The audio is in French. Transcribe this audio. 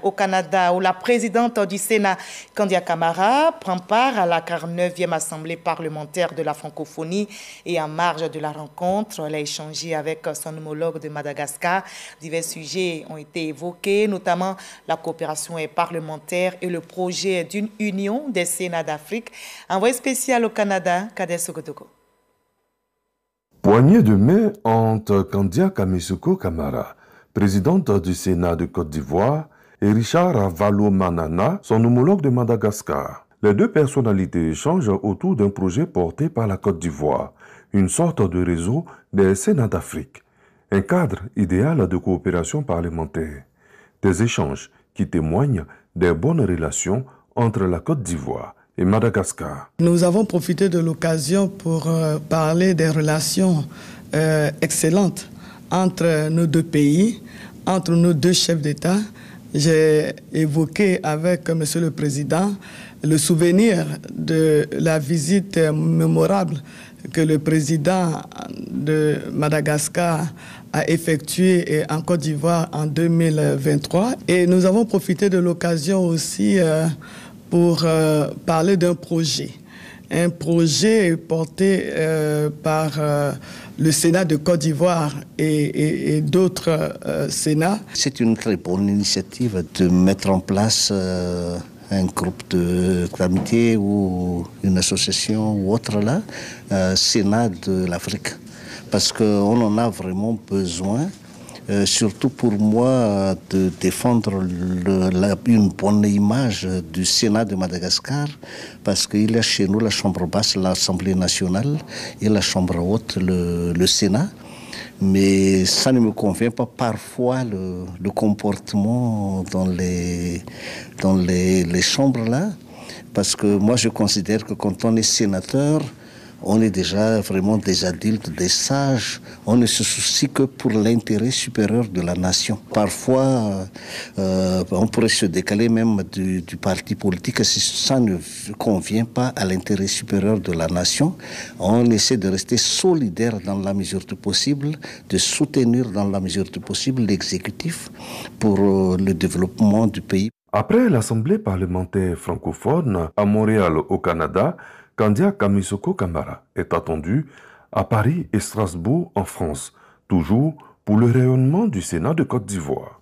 Au Canada, où la présidente du Sénat, Kandia Camara, prend part à la 49e Assemblée parlementaire de la francophonie et en marge de la rencontre, elle a échangé avec son homologue de Madagascar. Divers sujets ont été évoqués, notamment la coopération parlementaire et le projet d'une union des Sénats d'Afrique. Envoyé spécial au Canada, Kader Sokotogo. Poignée de main entre Kandia Kamisoko Camara, présidente du Sénat de Côte d'Ivoire, et Richard Valomanana, son homologue de Madagascar. Les deux personnalités échangent autour d'un projet porté par la Côte d'Ivoire, une sorte de réseau des Sénats d'Afrique, un cadre idéal de coopération parlementaire. Des échanges qui témoignent des bonnes relations entre la Côte d'Ivoire et Madagascar. Nous avons profité de l'occasion pour parler des relations excellentes entre nos deux pays, entre nos deux chefs d'État. J'ai évoqué avec M. le Président le souvenir de la visite mémorable que le président de Madagascar a effectuée en Côte d'Ivoire en 2023. Et nous avons profité de l'occasion aussi pour parler d'un projet. Un projet porté par le Sénat de Côte d'Ivoire et d'autres Sénats. C'est une très bonne initiative de mettre en place un groupe d'amitié ou une association ou autre là, Sénat de l'Afrique. Parce qu'on en a vraiment besoin. Surtout pour moi, de défendre une bonne image du Sénat de Madagascar, parce qu'il y a chez nous la Chambre basse, l'Assemblée nationale, et la Chambre haute, le Sénat. Mais ça ne me convient pas parfois le comportement dans les chambres là, parce que moi je considère que quand on est sénateur, on est déjà vraiment des adultes, des sages. On ne se soucie que pour l'intérêt supérieur de la nation. Parfois, on pourrait se décaler même du parti politique si ça ne convient pas à l'intérêt supérieur de la nation. On essaie de rester solidaire dans la mesure du possible, de soutenir dans la mesure du possible l'exécutif pour le développement du pays. Après l'Assemblée parlementaire francophone à Montréal, au Canada, Kandia Kamisoko Camara est attendu à Paris et Strasbourg en France, toujours pour le rayonnement du Sénat de Côte d'Ivoire.